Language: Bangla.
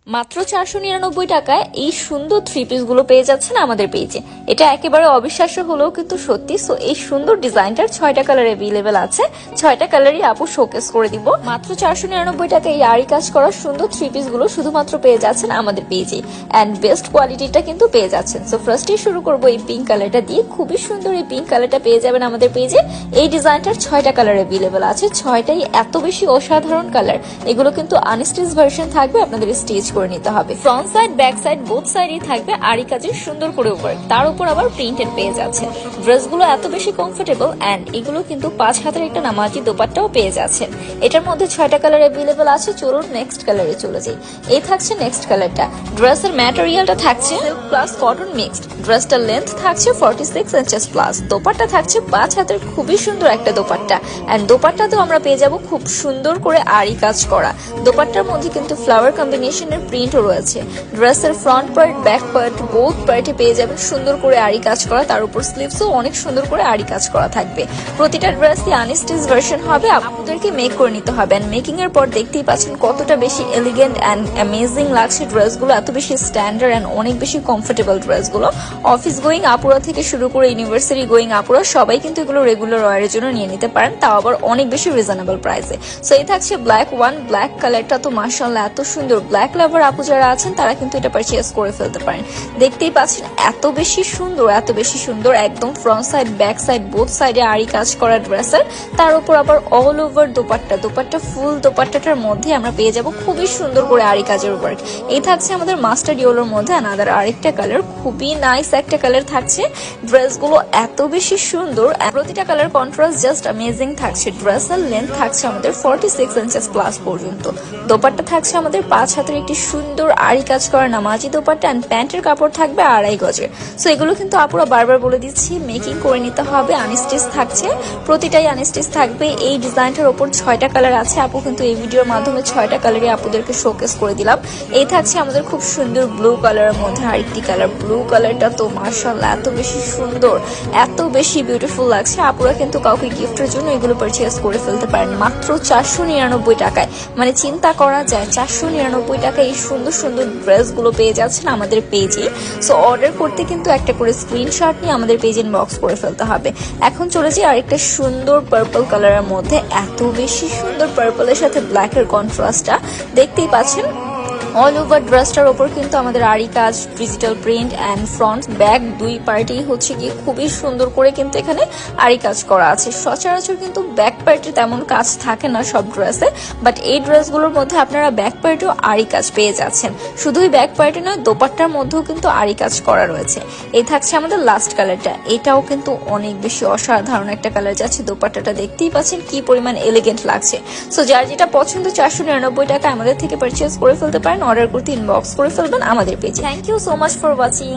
মাত্র 499 টাকায় এই সুন্দর থ্রি পিস গুলো পেয়ে যাচ্ছেন আমাদের পেজে। এটা একেবারে অবিশ্বাস্য হলেও কিন্তু সত্যি। সো এই সুন্দর ডিজাইনটার 6টা কালার অ্যাভেলেবেল আছে। 6টা কালারই আপু শোকেস করে দিব। মাত্র 499 টাকায় এই আরি কাজ করা সুন্দর থ্রি পিস গুলো শুধুমাত্র পেয়ে যাচ্ছেন আমাদের পেজে, এন্ড বেস্ট কোয়ালিটিটা কিন্তু পেয়ে যাচ্ছেন। সো ফার্স্টে শুরু করব এই পিঙ্ক কালারটা দিয়ে। খুবই সুন্দর এই পিঙ্ক কালারটা পেয়ে যাবেন আমাদের পেজে। এই ডিজাইনটার 6টা কালার অ্যাভেলেবেল আছে। 6টাই এত বেশি অসাধারণ কালার। এগুলো কিন্তু আনস্টিচ ভার্সন থাকবে, আপনাদের স্টিচ করে নিতে হবে। Front side back side both সাইডই থাকবে আরি কাজের সুন্দর করে ওয়ার্ক, তার উপর আবার প্রিন্টেড পেয়ে যাচ্ছে। ড্রেসগুলো এত বেশি কমফোর্টেবল, এন্ড এগুলো কিন্তু 5 হাতের একটা নামাজি দোপাট্টাও পেয়ে যাচ্ছেন। এটার মধ্যে 6টা কালার অ্যাভেলেবল আছে। চলুন নেক্সট কালারে চলে যাই। এই থাকছে নেক্সট কালারটা। ড্রেসের ম্যাটেরিয়ালটা থাকছে সিল্ক প্লাস কটন মিক্সড। ড্রেসটার লেন্থ থাকছে 46 ইঞ্চেস প্লাস। দোপাট্টা থাকছে 5 হাতের খুবই সুন্দর একটা দোপাট্টা, এন্ড দোপাট্টাতেও আমরা পেয়ে যাব খুব সুন্দর করে আরি কাজ করা। দোপাট্টার মধ্যে কিন্তু ফ্লাওয়ার কম্বিনেশনের প্রিন্টও রয়েছে। ড্রেসের front part back part both পার্টে পেয়ে যাবেন সুন্দর করে আরি কাজ করা, তার উপর স্লিভসও অনেক সুন্দর করে আরি কাজ করা থাকবে। প্রতিটা ড্রেসই আনস্টিচ ভার্সন হবে, আপনাদেরকে মেক করে নিতে হবে। এন্ড মেকিং এর পর দেখতেই পাচ্ছেন কতটা বেশি এলিগেন্ট এন্ড অ্যামেজিং লাগছে ড্রেসগুলো। এত বেশি স্ট্যান্ডার্ড এন্ড অনেক বেশি কমফোর্টেবল ড্রেসগুলো। অফিস গোয়িং আপুরা থেকে শুরু করে ইউনিভার্সিটি গোয়িং আপুরা সবাই কিন্তু এগুলো রেগুলার ওয়ারের জন্য নিয়ে নিতে পারেন, তাও আবার অনেক বেশি রিজনেবল প্রাইসে। সো এই থাকছে ব্ল্যাক ওয়ান। ব্ল্যাক কালারটা তো মাশাআল্লাহ এত সুন্দর। ব্ল্যাক লাভার আপু যারা আছেন তারা কিন্তু এটা পারচেজ করে ফেলতে পারেন। দেখতেই পাচ্ছেন এত বেশি সুন্দর, এত বেশি সুন্দর। একদম front side back side both সাইডে আরি কাজ করা ড্রেসের, তার উপর আবার অল ওভার দোপাট্টা। দোপাট্টা ফুল দোপাট্টাটার মধ্যে আমরা পেয়ে যাব খুবই সুন্দর করে আরি কাজের ওয়ার্ক। এই থাকছে আমাদের মাস্টার্ড ইয়েলোর মধ্যে আনাদার আরেকটা কালার। খুবই নাইস একটা কালার থাকছে। ড্রেসগুলো এত বেশি সুন্দর, প্রতিটা কালার কন্ট্রাস্ট জাস্ট অ্যামেজিং থাকছে। ড্রেসের লেন্থ থাকছে আমাদের 46 ইঞ্চেস প্লাস পর্যন্ত। দোপাট্টা থাকছে আমাদের 5 হাতের একটি সুন্দর আরি কাজ করা নামাজি দোপাট্টা, এন্ড প্যান্টের কাপড় থাকবে 2.5 গজের। সো এগুলো কিন্তু আপুরা বারবার বলে দিচ্ছি মেকিং করে নিতে হবে। আনস্টিচ থাকছে, প্রতিটাই আনস্টিচ থাকবে। এই ডিজাইনটার উপর 6টা কালার আছে। আপু কিন্তু এই ভিডিওর মাধ্যমে 6টা কালারই আপুদেরকে শোকেস করে দিলাম। এই থাকছে আমাদের খুব সুন্দর ব্লু কালারের মধ্যে আরেকটি কালার। ব্লু কালারটা তো মাশাআল্লাহ এত বেশি সুন্দর, এত বেশি বিউটিফুল লাগছে। আপুরা কিন্তু কাউকে গিফটের জন্য এগুলো পারচেজ করে ফেলতে পারেন মাত্র 499 টাকায়। মানে চিন্তা করা যায় 499 টাকায় এই সুন্দর সুন্দর ড্রেসগুলো পেয়ে যাচ্ছেন আমাদের পেজে। সো অর্ডার করতে কিন্তু একটা করে স্ক্রিনশট নিয়ে আমাদের পেজে ইনবক্স করে ফেলতে হবে। এখন চলে যাই আরেকটা সুন্দর পার্পল কালারের মধ্যে। এত বেশি সুন্দর পার্পলের সাথে ব্ল্যাকের কন্ট্রাস্টটা দেখতেই পাচ্ছেন। অল ওভার ড্রেসটার ওপর কিন্তু আমাদের আরি কাজ, digital print and front back দুই পার্টেই হচ্ছে কি খুবই সুন্দর করে কিন্তু এখানে আরি কাজ করা আছে। সচরাচর কিন্তু ব্যাক পার্টে তেমন কাজ থাকে না সব ড্রেসে, বাট এই ড্রেসগুলোর মধ্যে আপনারা ব্যাক পার্টেও আরি কাজ পেয়ে যাচ্ছেন। শুধুই ব্যাক পার্টে নয়, দোপাট্টার মধ্যেও কিন্তু আরি কাজ করা রয়েছে। এই থাকছে আমাদের লাস্ট কালারটা। এটাও কিন্তু অনেক বেশি অসাধারণ একটা কালার যাচ্ছে। দোপাট্টাটা দেখতেই পাচ্ছেন কি পরিমাণ এলিগেন্ট লাগছে। সো যার যেটা পছন্দ 499 টাকা আমাদের থেকে পারচেজ করে ফেলতে পারেন। অর্ডার করতে ইনবক্স করে ফেলবেন আমাদের পেজে। Thank you so much for watching.